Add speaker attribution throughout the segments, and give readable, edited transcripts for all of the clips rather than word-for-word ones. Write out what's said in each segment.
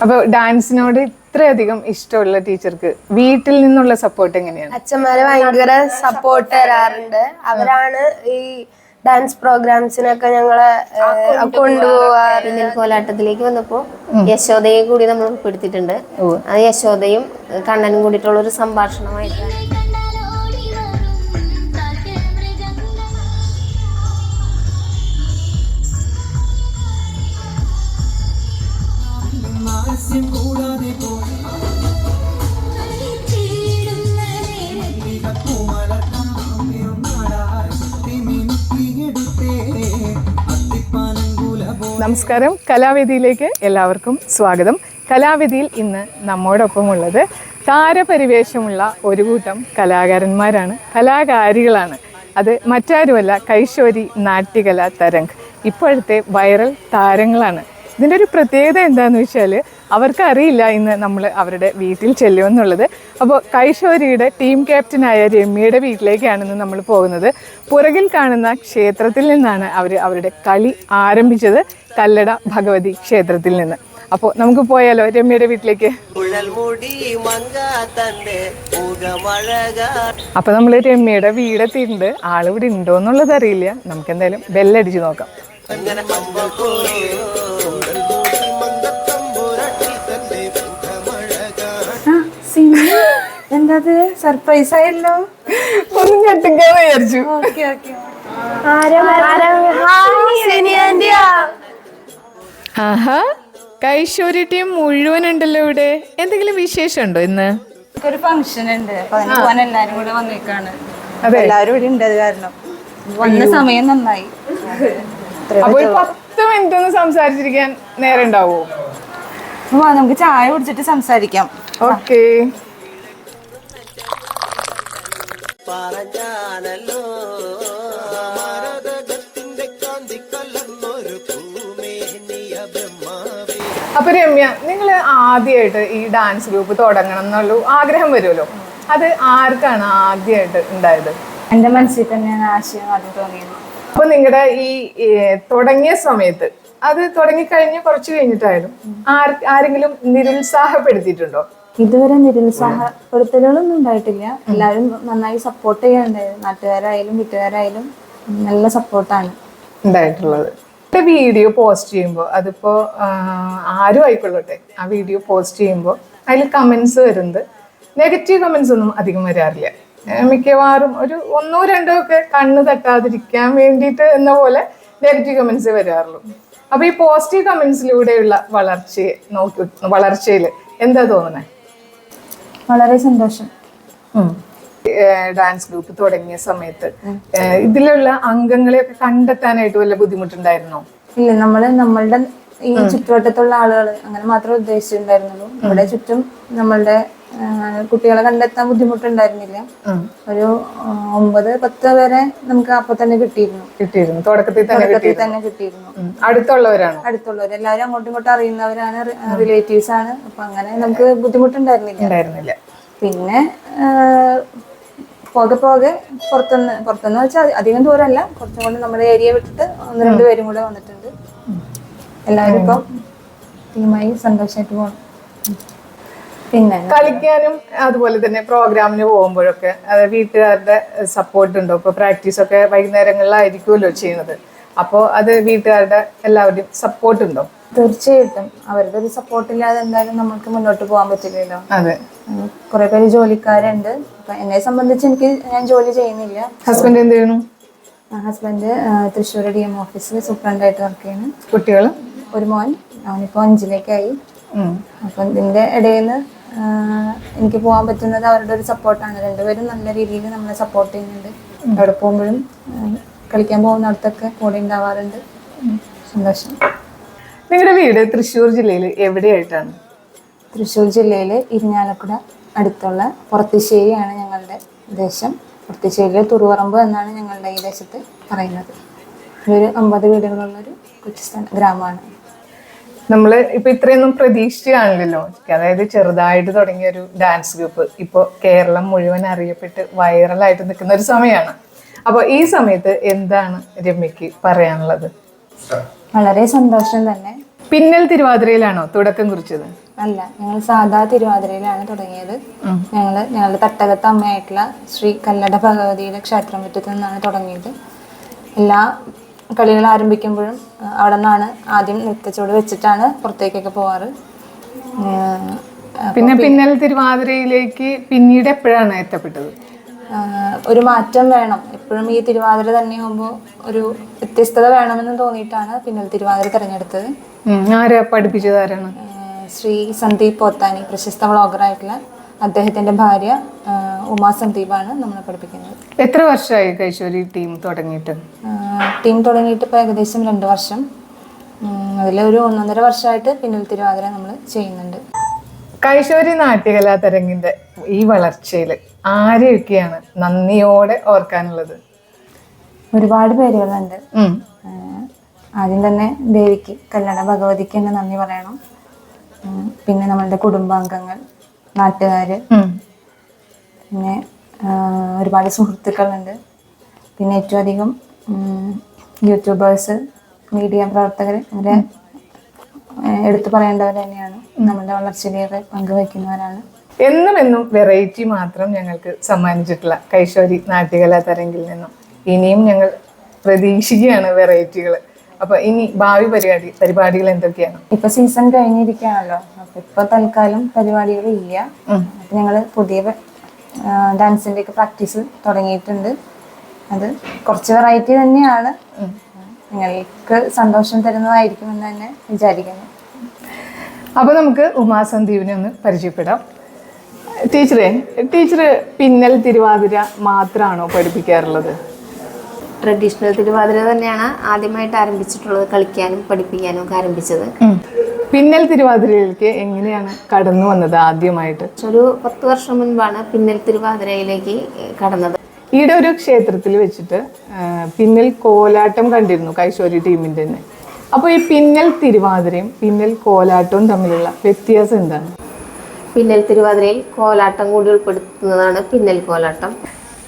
Speaker 1: അപ്പൊ ഡാൻസിനോട് ഇത്രയധികം ഇഷ്ടമുള്ള ടീച്ചർക്ക് വീട്ടിൽ നിന്നുള്ള സപ്പോർട്ട് എങ്ങനെയാണ്?
Speaker 2: അച്ഛന്മാരെ ഭയങ്കര സപ്പോർട്ട് തരാറുണ്ട്. അവരാണ് ഈ ഡാൻസ് പ്രോഗ്രാംസിനൊക്കെ ഞങ്ങളെ കൊണ്ടുപോവാറ്.
Speaker 3: പിന്നെ കോലാട്ടത്തിലേക്ക് വന്നപ്പോ യശോദയെ കൂടി നമ്മൾ ഉൾപ്പെടുത്തിയിട്ടുണ്ട്. അത് യശോദയും കണ്ണനും കൂടിയിട്ടുള്ള ഒരു സംഭാഷണമായിട്ടാണ്.
Speaker 1: നമസ്കാരം, കലാവേദിയിലേക്ക് എല്ലാവർക്കും സ്വാഗതം. കലാവേദിയിൽ ഇന്ന് നമ്മോടൊപ്പമുള്ളത് താരപരിവേഷമുള്ള ഒരു കൂട്ടം കലാകാരന്മാരാണ്, കലാകാരികളാണ്. അത് മറ്റാരുമല്ല, കൈശോരി നാട്യകല തരംഗ് ഇപ്പോഴത്തെ വൈറൽ താരങ്ങളാണ്. ഇതിൻ്റെ ഒരു പ്രത്യേകത എന്താണെന്ന് വെച്ചാൽ അവർക്കറിയില്ല ഇന്ന് നമ്മൾ അവരുടെ വീട്ടിൽ ചെല്ലുമെന്നുള്ളത്. അപ്പോൾ കൈശോരിയുടെ ടീം ക്യാപ്റ്റനായ രമ്യയുടെ വീട്ടിലേക്കാണ് നമ്മൾ പോകുന്നത്. പുറകിൽ കാണുന്ന ക്ഷേത്രത്തിൽ നിന്നാണ് അവരുടെ കളി ആരംഭിച്ചത്, കല്ലട ഭഗവതി ക്ഷേത്രത്തിൽ നിന്ന്. അപ്പോൾ നമുക്ക് പോയാലോ രമ്യയുടെ വീട്ടിലേക്ക്? അപ്പോൾ നമ്മൾ രമ്യയുടെ വീടെത്തിയിട്ടുണ്ട്. ആളിവിടെ ഉണ്ടോ എന്നുള്ളത് അറിയില്ല. നമുക്ക് എന്തായാലും ബെല്ലടിച്ച് നോക്കാം.
Speaker 2: എന്താ സർപ്രൈസ് ആയല്ലോ,
Speaker 1: ഒന്നും ഞെട്ടിക്കാന്ന് വിചാരിച്ചു. ആഹാ, കൈശോരി ടീം മുഴുവൻ ഉണ്ടല്ലോ ഇവിടെ. എന്തെങ്കിലും വിശേഷം ഉണ്ടോ ഇന്ന്?
Speaker 4: ഒരു ഫംഗ്ഷൻ ഉണ്ട്, അപ്പൊ അതിന് പോകാൻ എല്ലാരും കൂടെ വന്നേക്കാണ്. എല്ലാരും ഇവിടെ ഉണ്ട്, അത് കാരണം വന്ന സമയം നന്നായി.
Speaker 1: അപ്പൊ ഒരു 10 മിനിറ്റ് ഒന്ന് സംസാരിച്ചിരിക്കാൻ നേരം ഉണ്ടാവോ?
Speaker 4: നമുക്ക് ചായ കുടിച്ചിട്ട് സംസാരിക്കാം.
Speaker 1: ഓക്കേ. അപ്പൊ രമ്യ, നിങ്ങൾ ആദ്യമായിട്ട് ഈ ഡാൻസ് ഗ്രൂപ്പ് തുടങ്ങണം എന്നുള്ള ആഗ്രഹം വരുമല്ലോ, അത് ആർക്കാണ് ആദ്യമായിട്ട് ഉണ്ടായത്?
Speaker 4: എന്റെ മനസ്സിൽ തന്നെയാണ് ആശയം ആദ്യം തോന്നിയത്.
Speaker 1: അപ്പൊ നിങ്ങളുടെ ഈ തുടങ്ങിയ സമയത്ത്, അത് തുടങ്ങിക്കഴിഞ്ഞ് കുറച്ച് കഴിഞ്ഞിട്ടായാലും ആരെങ്കിലും നിരുത്സാഹപ്പെടുത്തിയിട്ടുണ്ടോ?
Speaker 4: ഇതുവരെ നിരുത്സാഹപ്പെടുത്തലുകളൊന്നും ഉണ്ടായിട്ടില്ല. എല്ലാവരും നന്നായി സപ്പോർട്ട് ചെയ്യാനുണ്ടായിരുന്നു. നാട്ടുകാരായാലും വീട്ടുകാരായാലും നല്ല സപ്പോർട്ടാണ്
Speaker 1: ഉണ്ടായിട്ടുള്ളത്. വീഡിയോ പോസ്റ്റ് ചെയ്യുമ്പോൾ, അതിപ്പോ ആരും ആയിക്കൊള്ളട്ടെ, ആ വീഡിയോ പോസ്റ്റ് ചെയ്യുമ്പോൾ അതിൽ കമന്റ്സ് വരുന്നത് നെഗറ്റീവ് കമന്റ്സ് ഒന്നും അധികം വരാറില്ല. മിക്കവാറും ഒരു 1 2 ഒക്കെ കണ്ണ് തട്ടാതിരിക്കാൻ വേണ്ടിയിട്ട് എന്ന പോലെ നെഗറ്റീവ് കമന്റ്സ് വരാറുള്ളൂ. അപ്പൊ ഈ പോസിറ്റീവ് കമന്റ്സിലൂടെയുള്ള വളർച്ചയിൽ എന്താ തോന്നുന്നത്?
Speaker 4: വളരെ സന്തോഷം.
Speaker 1: ഡാൻസ് ഗ്രൂപ്പ് തുടങ്ങിയ സമയത്ത് ഇതിലുള്ള അംഗങ്ങളെയൊക്കെ കണ്ടെത്താനായിട്ട് വല്ല ബുദ്ധിമുട്ടുണ്ടായിരുന്നോ?
Speaker 4: ഇല്ല, നമ്മളുടെ ഈ ചുറ്റുവട്ടത്തുള്ള ആളുകൾ അങ്ങനെ മാത്രമേ ഉദ്ദേശിച്ചിട്ടുണ്ടായിരുന്നുള്ളൂ. ഇവിടെ ചുറ്റും നമ്മളുടെ കുട്ടികളെ കണ്ടെത്താൻ ബുദ്ധിമുട്ടുണ്ടായിരുന്നില്ല. ഒരു 9-10 വരെ നമുക്ക് അപ്പൊ തന്നെ കിട്ടിയിരുന്നു.
Speaker 1: തുടക്കത്തിൽ
Speaker 4: തന്നെ കിട്ടിയിരുന്നു.
Speaker 1: അടുത്തുള്ളവരാണ്?
Speaker 4: അടുത്തുള്ളവർ എല്ലാവരും അങ്ങോട്ടും ഇങ്ങോട്ടും അറിയുന്നവരാണ്, റിലേറ്റീവ്സ് ആണ്. അപ്പൊ അങ്ങനെ നമുക്ക് ബുദ്ധിമുട്ടുണ്ടായിരുന്നില്ല. പിന്നെ പോകെ പുറത്തുനിന്ന് വെച്ചാൽ അധികം ദൂരമല്ല, കുറച്ചും കൂടെ നമ്മുടെ ഏരിയ വിട്ടിട്ട് 1-2 പേരും കൂടെ വന്നിട്ടുണ്ട്. എല്ലാവരും ഇപ്പൊ ടീമായി സന്തോഷമായിട്ട് പോകണം. പിന്നെ
Speaker 1: കളിക്കാനും അതുപോലെ തന്നെ പ്രോഗ്രാമിന് പോകുമ്പോഴൊക്കെ വീട്ടുകാരുടെ സപ്പോർട്ട് ഉണ്ടോ? ഇപ്പൊ പ്രാക്ടീസ് ഒക്കെ വൈകുന്നേരങ്ങളിലായിരിക്കുമല്ലോ ചെയ്യുന്നത്. അപ്പോൾ അത് വീട്ടുകാരുടെ എല്ലാവരുടെയും സപ്പോർട്ട് ഉണ്ടോ?
Speaker 4: തീർച്ചയായിട്ടും അവരുടെ ഒരു സപ്പോർട്ട് ഇല്ലാതെ എന്തായാലും നമുക്ക് മുന്നോട്ട് പോകാൻ പറ്റില്ലല്ലോ.
Speaker 1: അതെ,
Speaker 4: കുറെ പേര് ജോലിക്കാരുണ്ട്. അപ്പൊ എന്നെ സംബന്ധിച്ച് ഞാൻ ജോലി ചെയ്യുന്നില്ല.
Speaker 1: ഹസ്ബൻഡ് എന്ത് ചെയ്യുന്നു?
Speaker 4: ഹസ്ബൻഡ് തൃശ്ശൂർ DM ഓഫീസിൽ സൂപ്രണ്ടായിട്ട് വർക്ക് ചെയ്യുന്നു.
Speaker 1: കുട്ടികൾ?
Speaker 4: ഒരു മോൻ, അവനിപ്പോ 5ലേക്കായി. അപ്പൊ ഇതിന്റെ ഇടയിൽ നിന്ന് എനിക്ക് പോകാൻ പറ്റുന്നത് അവരുടെ ഒരു സപ്പോർട്ടാണ്. രണ്ടുപേരും നല്ല രീതിയിൽ നമ്മളെ സപ്പോർട്ട് ചെയ്യുന്നുണ്ട്. എവിടെ പോകുമ്പോഴും കളിക്കാൻ പോകുന്നിടത്തൊക്കെ കൂടെ ഉണ്ടാവാറുണ്ട്. സന്തോഷം.
Speaker 1: നിങ്ങളുടെ വീട് തൃശ്ശൂർ ജില്ലയിൽ എവിടെയായിട്ടാണ്?
Speaker 4: തൃശ്ശൂർ ജില്ലയിൽ ഇരിഞ്ഞാലക്കുട അടുത്തുള്ള പുറത്തിശ്ശേരിയാണ് ഞങ്ങളുടെ ദേശം. പുറത്തിശ്ശേരിയിലെ തുറുവറമ്പ് എന്നാണ് ഞങ്ങളുടെ ഈ ദേശത്ത് പറയുന്നത്. ഒരു 50 വീടുകളുള്ളൊരു കൊച്ചു ഗ്രാമമാണ്.
Speaker 1: നമ്മൾ ഇപ്പൊ ഇത്രയൊന്നും പ്രതീക്ഷിച്ച് കാണില്ലല്ലോ. അതായത് ചെറുതായിട്ട് തുടങ്ങിയ ഒരു ഡാൻസ് ഗ്രൂപ്പ് ഇപ്പോൾ കേരളം മുഴുവൻ അറിയപ്പെട്ട് വൈറലായിട്ട് നിൽക്കുന്ന ഒരു സമയമാണ്. അപ്പോൾ ഈ സമയത്ത് എന്താണ് രമ്യക്ക് പറയാനുള്ളത്?
Speaker 4: വളരെ സന്തോഷം തന്നെ.
Speaker 1: പിന്നൽ തിരുവാതിരയിലാണോ തുടക്കം കുറിച്ചത്?
Speaker 4: അല്ല, ഞങ്ങൾ സാധാ തിരുവാതിരയിലാണ് തുടങ്ങിയത്. ഞങ്ങളുടെ തട്ടകത്ത് അമ്മയായിട്ടുള്ള ശ്രീ കല്ലട ഭഗവതിയുടെ ക്ഷേത്രമുറ്റത്ത് നിന്നാണ് തുടങ്ങിയത്. എല്ലാ കളികൾ ആരംഭിക്കുമ്പോഴും അവിടെ നിന്നാണ് ആദ്യം നൃത്തച്ചുവട് വെച്ചിട്ടാണ് പുറത്തേക്കൊക്കെ പോവാറ്.
Speaker 1: പിന്നെ പിന്നൽ തിരുവാതിരയിലേക്ക് പിന്നീട് എപ്പോഴാണ് എത്തപ്പെട്ടത്?
Speaker 4: ഒരു മാറ്റം വേണം, എപ്പോഴും ഈ തിരുവാതിര തന്നെയാകുമ്പോൾ ഒരു വ്യത്യസ്തത വേണമെന്ന് തോന്നിയിട്ടാണ് പിന്നൽ തിരുവാതിര തിരഞ്ഞെടുത്തത്.
Speaker 1: ആരാ പഠിപ്പിച്ചത്? ആരാണ്?
Speaker 4: ശ്രീ സന്ദീപ് പോത്താനി, പ്രശസ്ത വ്ളോഗറായിട്ടുള്ള അദ്ദേഹത്തിന്റെ ഭാര്യ ഉമാ സന്ദീപാണ് നമ്മളെ പഠിപ്പിക്കുന്നത്.
Speaker 1: എത്ര വർഷമായി കൈശോരി ടീം തുടങ്ങിയിട്ട്?
Speaker 4: ടീം തുടങ്ങിയിട്ട് ഇപ്പോൾ ഏകദേശം 2 വർഷം. അതിലൊരു 1.5 വർഷമായിട്ട് പിന്നൽ തിരുവാതിര നമ്മൾ ചെയ്യുന്നുണ്ട്.
Speaker 1: കൈശോരി നാട്യകലാ തരംഗിന്റെ ഈ വളർച്ചയിൽ ആരെയൊക്കെയാണ് നന്ദിയോടെ ഓർക്കാനുള്ളത്?
Speaker 4: ഒരുപാട് പേരുകളുണ്ട്. ആദ്യം തന്നെ ദേവിക്ക്, കല്ലട ഭഗവതിക്ക് തന്നെ നന്ദി പറയണം. പിന്നെ നമ്മളുടെ കുടുംബാംഗങ്ങൾ, നാട്ടുകാര്, പിന്നെ ഒരുപാട് സുഹൃത്തുക്കളുണ്ട്. പിന്നെ ഏറ്റവും അധികം യൂട്യൂബേഴ്സ്, മീഡിയ പ്രവർത്തകർ, ഇവരെ എടുത്തു പറയേണ്ടവർ തന്നെയാണ്. നമ്മളുടെ വളർച്ചയിലേറെ പങ്കുവയ്ക്കുന്നവരാണ്.
Speaker 1: എന്നും വെറൈറ്റി മാത്രം ഞങ്ങൾക്ക് സമ്മാനിച്ചിട്ടുള്ള കൈശോരി നാട്യകലാ തരംഗിൽ നിന്നും ഇനിയും ഞങ്ങൾ പ്രതീക്ഷിക്കുകയാണ് വെറൈറ്റികൾ. അപ്പൊ ഇനി ഭാവി പരിപാടികൾ എന്തൊക്കെയാണ്?
Speaker 4: ഇപ്പൊ സീസൺ കഴിഞ്ഞിരിക്കുകയാണല്ലോ, അപ്പൊ ഇപ്പൊ തൽക്കാലം പരിപാടികൾ ഇല്ല. അപ്പൊ ഞങ്ങള് പുതിയ ഡാൻസിന്റെ ഒക്കെ പ്രാക്ടീസ് തുടങ്ങിയിട്ടുണ്ട്. അത് കുറച്ച് വെറൈറ്റി തന്നെയാണ്, നിങ്ങൾക്ക് സന്തോഷം തരുന്നതായിരിക്കുമെന്ന് തന്നെ വിചാരിക്കുന്നു.
Speaker 1: അപ്പൊ നമുക്ക് ഉമാസന്ദീപിനെ ഒന്ന് പരിചയപ്പെടാം. ടീച്ചർ പിന്നൽ തിരുവാതിര മാത്രമാണോ പഠിപ്പിക്കാറുള്ളത്?
Speaker 3: ട്രഡീഷണൽ തിരുവാതിര തന്നെയാണ് ആദ്യമായിട്ട് ആരംഭിച്ചിട്ടുള്ളത്, കളിക്കാനും പഠിപ്പിക്കാനും ഒക്കെ ആരംഭിച്ചത്.
Speaker 1: പിന്നൽ തിരുവാതിരയിലേക്ക് എങ്ങനെയാണ് കടന്നു വന്നത് ആദ്യമായിട്ട്?
Speaker 3: ഒരു 10 വർഷം മുൻപാണ് പിന്നൽ തിരുവാതിരയിലേക്ക് കടന്നത്.
Speaker 1: ഈടെ ഒരു ക്ഷേത്രത്തിൽ വെച്ചിട്ട് പിന്നൽ കോലാട്ടം കണ്ടിരുന്നു കൈശോരി ടീമിന്റെ തന്നെ. അപ്പോൾ ഈ പിന്നൽ തിരുവാതിരയും പിന്നൽ കോലാട്ടവും തമ്മിലുള്ള വ്യത്യാസം എന്താണ്?
Speaker 3: പിന്നൽ തിരുവാതിരയിൽ കോലാട്ടം കൂടി ഉൾപ്പെടുത്തുന്നതാണ് പിന്നൽ കോലാട്ടം.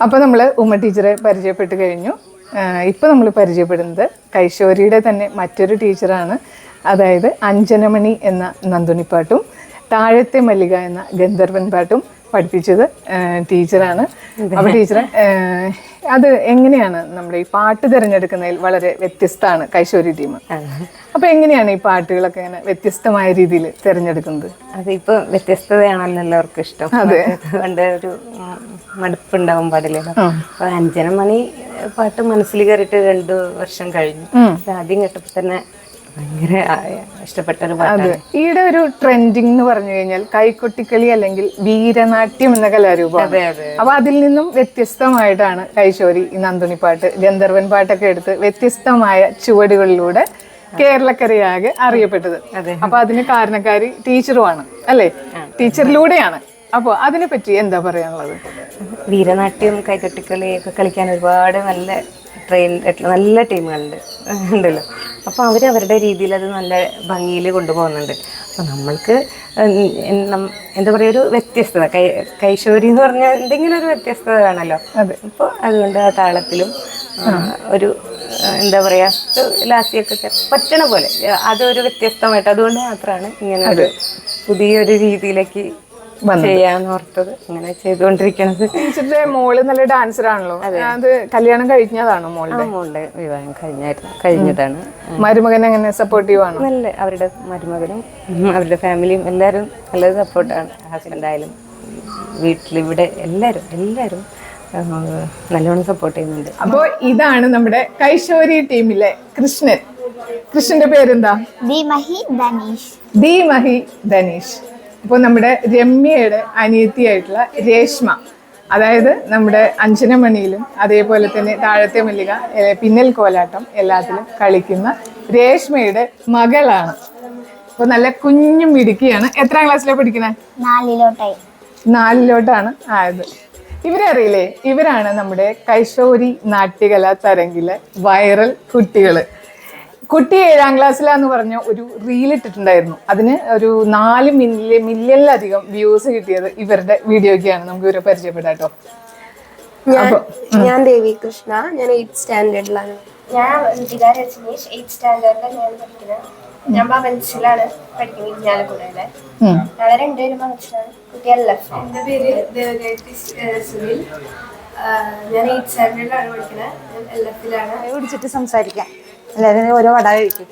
Speaker 1: അപ്പോൾ നമ്മൾ ഉമ്മ ടീച്ചറെ പരിചയപ്പെട്ട് കഴിഞ്ഞു. ഇപ്പോൾ നമ്മൾ പരിചയപ്പെടുന്നത് കൈശോരിയുടെ തന്നെ മറ്റൊരു ടീച്ചറാണ്. അതായത് അഞ്ജനമണി എന്ന നന്ദുണിപ്പാട്ടും താഴത്തെ മല്ലിക എന്ന ഗന്ധർവൻ പാട്ടും പഠിപ്പിച്ചത് ടീച്ചറാണ്. അപ്പോൾ ടീച്ചറെ, അത് എങ്ങനെയാണ് നമ്മുടെ ഈ പാട്ട് തിരഞ്ഞെടുക്കുന്നതിൽ വളരെ വ്യത്യസ്തമാണ് കൈശോരി ടീം. അപ്പൊ എങ്ങനെയാണ് ഈ പാട്ടുകളൊക്കെ ഇങ്ങനെ വ്യത്യസ്തമായ രീതിയിൽ തിരഞ്ഞെടുക്കുന്നത്?
Speaker 5: അതിപ്പോ വ്യത്യസ്തതയാണല്ലോ എല്ലാവർക്കും ഇഷ്ടം. അതുകൊണ്ട് ഒരു മടുപ്പുണ്ടാവും പാടില്ലല്ലോ. അപ്പൊ അഞ്ജനമണി പാട്ട് മനസ്സിൽ കയറിയിട്ട് 2 വർഷം കഴിഞ്ഞു. ആദ്യം കേട്ടപ്പോ തന്നെ ഭയങ്കര ഇഷ്ടപ്പെട്ടൊരു പാട്ടാണ്.
Speaker 1: ഈയുടെ ഒരു ട്രെൻഡിങ് എന്ന് പറഞ്ഞു കഴിഞ്ഞാൽ കൈകൊട്ടിക്കളി അല്ലെങ്കിൽ വീരനാട്യം എന്ന കലാരൂപമാണ്. അപ്പൊ അതിൽ നിന്നും വ്യത്യസ്തമായിട്ടാണ് കൈശോരി ഈ നന്ദുണിപ്പാട്ട്, ഗന്ധർവൻ പാട്ടൊക്കെ എടുത്ത് വ്യത്യസ്തമായ ചുവടുകളിലൂടെ കേരളക്കരയാകെ അറിയപ്പെട്ടത്. അപ്പൊ അതിന് കാരണക്കാരി ടീച്ചറുമാണ് അല്ലേ? ടീച്ചറിലൂടെയാണ്. അപ്പോൾ അതിനെ പറ്റി എന്താ പറയാനുള്ളത്?
Speaker 5: വീരനാട്യം, കൈകൊട്ടിക്കളി ഒക്കെ കളിക്കാൻ ഒരുപാട് നല്ല നല്ല ടീമുകളുണ്ട് ഉണ്ടല്ലോ. അപ്പോൾ അവരവരുടെ രീതിയിൽ അത് നല്ല ഭംഗിയിൽ കൊണ്ടുപോകുന്നുണ്ട്. അപ്പോൾ നമ്മൾക്ക് എന്താ പറയുക, ഒരു വ്യത്യസ്തത, കൈശോരി എന്ന് പറഞ്ഞാൽ എന്തെങ്കിലും ഒരു വ്യത്യസ്തത വേണമല്ലോ. അപ്പോൾ അതുകൊണ്ട് ആ താളത്തിലും ഒരു എന്താ പറയുക, ലാസ്യമൊക്കെ പറ്റണ പോലെ അതൊരു വ്യത്യസ്തമായിട്ട്, അതുകൊണ്ട് മാത്രമാണ് ഇങ്ങനെ ഒരു പുതിയൊരു രീതിയിലേക്ക് ചെയ്യാന്നോർത്തത്, ഇങ്ങനെ ചെയ്തുകൊണ്ടിരിക്കണത്.
Speaker 1: ടീച്ചറുടെ മോള് നല്ല ഡാൻസർ ആണല്ലോ. അത് കല്യാണം കഴിഞ്ഞതാണോ മോളുടെ?
Speaker 5: മോളുടെ വിവാഹം കഴിഞ്ഞതാണ്.
Speaker 1: മരുമകൻ എങ്ങനെ സപ്പോർട്ടീവ് ആണോ?
Speaker 5: നല്ല, അവരുടെ മരുമകനും അവരുടെ ഫാമിലിയും എല്ലാവരും നല്ല സപ്പോർട്ടാണ്. ഹസ്ബൻഡായാലും വീട്ടിലിവിടെ എല്ലാവരും നല്ലോണം സപ്പോർട്ട് ചെയ്യുന്നുണ്ട്.
Speaker 1: അപ്പോൾ ഇതാണ് നമ്മുടെ കൈശോരി ടീമിലെ കൃഷ്ണന്റെ പേരെന്താ? ദീമഹി ധനീഷ്. ഇപ്പോൾ നമ്മുടെ രമ്യയുടെ അനിയത്തിയായിട്ടുള്ള രേഷ്മ, അതായത് നമ്മുടെ അഞ്ജനമണിയിലും അതേപോലെ തന്നെ താഴത്തെ മല്ലിക, പിന്നൽ കോലാട്ടം എല്ലാത്തിലും കളിക്കുന്ന രേഷ്മയുടെ മകളാണ്. അപ്പോൾ നല്ല കുഞ്ഞും മിടുക്കിയാണ്. എത്രാം ക്ലാസ്സിലാണ് പഠിക്കുന്നത്? 4-ലോട്ടാണ് ആയത്. ഇവരെ അറിയില്ലേ? ഇവരാണ് നമ്മുടെ കൈശോരി നാട്യകലാ തരംഗിലെ വൈറൽ കുട്ടികൾ. കുട്ടി 7ാം ക്ലാസ്സിലാന്ന് പറഞ്ഞ ഒരു റീൽ ഇട്ടിട്ടുണ്ടായിരുന്നു. അതിന് ഒരു 4 മില്യണിലധികം വ്യൂസ് കിട്ടിയത് ഇവരുടെ വീഡിയോയ്ക്കാണ്. നമുക്ക് ഇവരെ പരിചയപ്പെടാം കേട്ടോ.
Speaker 2: ഞാൻ ദേവി കൃഷ്ണ, ഞാൻ 8th സ്റ്റാൻഡേർഡിലാണ്.
Speaker 6: ഞാൻ രചനീഷ് 8th സ്റ്റാൻഡേർഡിലാണ് ഞാൻ പഠിക്കുന്നത്.
Speaker 2: ഞാൻ ഭവൻസിലാണ് പഠിക്കുന്നത് ഇരിഞ്ഞാലക്കുടയിലെ. ഞങ്ങൾ രണ്ടുപേരും ഭവൻസിലാണ്. കുട്ടി LF. എൻ്റെ പേര് ദേവഗായത്രി സുനിൽ. ഞാൻ 8th സ്റ്റാൻഡേർഡിലാണ് പഠിക്കുന്നത്. ഞാൻ LF-ലാണ്.
Speaker 4: കുടിച്ചിട്ട് സംസാരിക്കാം. എല്ലാവരും ഓരോ വട കഴിക്കും.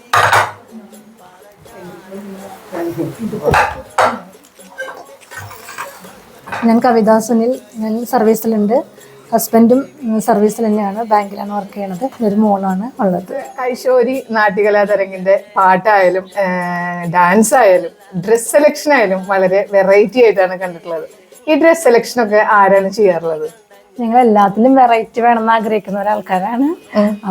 Speaker 4: ഞാൻ കവിത സുനിൽ. ഞാൻ സർവീസിലുണ്ട്. ഹസ്ബൻഡും സർവീസിൽ തന്നെയാണ്, ബാങ്കിലാണ് വർക്ക് ചെയ്യണത്. ഒരു മോളാണ് ഉള്ളത്.
Speaker 1: ഐശ്വരി നാട്യകലാതരംഗിന്റെ പാട്ടായാലും ഡാൻസ് ആയാലും ഡ്രസ് സെലക്ഷൻ ആയാലും വളരെ വെറൈറ്റി ആയിട്ടാണ് കണ്ടിട്ടുള്ളത്. ഈ ഡ്രസ് സെലക്ഷൻ ഒക്കെ ആരാണ് ചെയ്യാറുള്ളത്?
Speaker 4: ഞങ്ങൾ എല്ലാത്തിലും വെറൈറ്റി വേണമെന്ന് ആഗ്രഹിക്കുന്ന ഒരാൾക്കാരാണ്.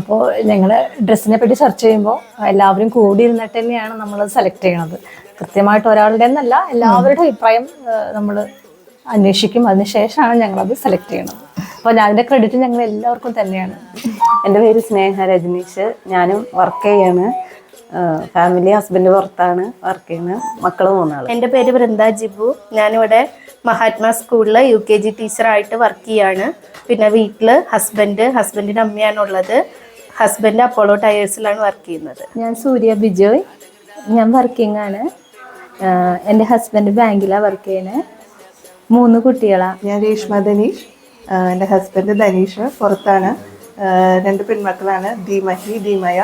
Speaker 4: അപ്പോൾ ഞങ്ങൾ ഡ്രസ്സിനെ പറ്റി സെർച്ച് ചെയ്യുമ്പോൾ എല്ലാവരും കൂടി ഇരുന്നിട്ട് തന്നെയാണ് നമ്മൾ സെലക്ട് ചെയ്യണത്. കൃത്യമായിട്ട് ഒരാളുടെ എന്നല്ല, എല്ലാവരുടെ അഭിപ്രായം നമ്മൾ അന്വേഷിക്കും. അതിനുശേഷമാണ് ഞങ്ങളത് സെലക്ട് ചെയ്യണത്. അപ്പോൾ അതിൻ്റെ ക്രെഡിറ്റ് ഞങ്ങൾ എല്ലാവർക്കും തന്നെയാണ്.
Speaker 5: എൻ്റെ പേര് സ്നേഹ രജനീഷ്. ഞാനും വർക്ക് ചെയ്യാണ്. ഫാമിലി ഹസ്ബൻഡ് പുറത്താണ് വർക്ക് ചെയ്യുന്നത്. മക്കൾ 3 ആൾ.
Speaker 3: എൻ്റെ പേര് വൃന്ദ ജിബു. ഞാനിവിടെ മഹാത്മാ സ്കൂളിൽ UKG ടീച്ചറായിട്ട് വർക്ക് ചെയ്യാണ്. പിന്നെ വീട്ടിൽ ഹസ്ബൻഡിൻ്റെ അമ്മയാണുള്ളത്. ഹസ്ബൻഡ് അപ്പോളോ ടയേഴ്സിലാണ് വർക്ക് ചെയ്യുന്നത്.
Speaker 6: ഞാൻ സൂര്യ ബിജോയ്. ഞാൻ വർക്കിംഗ് ആണ്. എൻ്റെ ഹസ്ബൻഡ് ബാങ്കിലാണ് വർക്ക് ചെയ്യുന്നത്. 3 കുട്ടികളാണ്.
Speaker 7: ഞാൻ രേഷ്മ ധനീഷ്. എൻ്റെ ഹസ്ബൻഡ് ധനീഷ് പുറത്താണ്. 2 പെൺമക്കളാണ്, ദീമഹി, ദീമയ.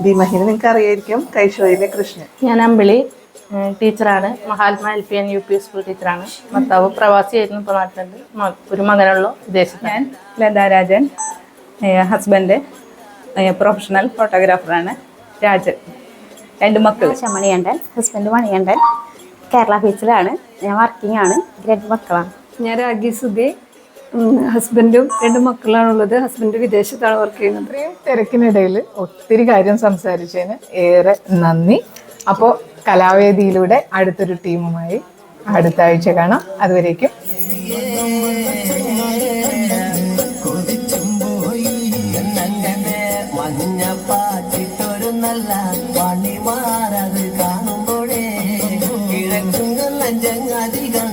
Speaker 7: ദീമഹിനെ നിങ്ങൾക്ക് അറിയായിരിക്കും, കൈശോയിലെ കൃഷ്ണൻ.
Speaker 8: ഞാൻ അമ്പിളി, ടീച്ചറാണ്. മഹാത്മാ LP UP സ്കൂൾ ടീച്ചറാണ്. ഭർത്താവ് പ്രവാസിയായിരുന്നു, ഇപ്പോൾ നാട്ടിലുണ്ട്. ഒരു മകനുള്ള വിദേശത്ത്.
Speaker 9: ഞാൻ ലതാരാജൻ. ഹസ്ബൻഡ് പ്രൊഫഷണൽ ഫോട്ടോഗ്രാഫറാണ്. രാജൻ. 2 മക്കൾ.
Speaker 6: മണികണ്ഠൻ. ഹസ്ബൻഡ് മണികണ്ഠൻ. കേരള ബീച്ചിലാണ്. ഞാൻ വർക്കിംഗ് ആണ്. 2 മക്കളാണ്.
Speaker 4: ഞാൻ രാഗി സുധി. ഹസ്ബൻഡും 2 മക്കളാണുള്ളത്. ഹസ്ബൻഡ് വിദേശത്താണ് വർക്ക് ചെയ്യുന്നത്.
Speaker 1: ഇത്രയും തിരക്കിനിടയിൽ ഒത്തിരി കാര്യം സംസാരിച്ചതിന് ഏറെ നന്ദി. അപ്പോൾ കലാവേദിയിലൂടെ അടുത്തൊരു ടീമുമായി അടുത്ത ആഴ്ച കാണാം. അതുവരേക്കും
Speaker 10: നല്ല പണി മാറത് കാണുമ്പോഴേ കിഴക്കുങ്ങൾ അധികം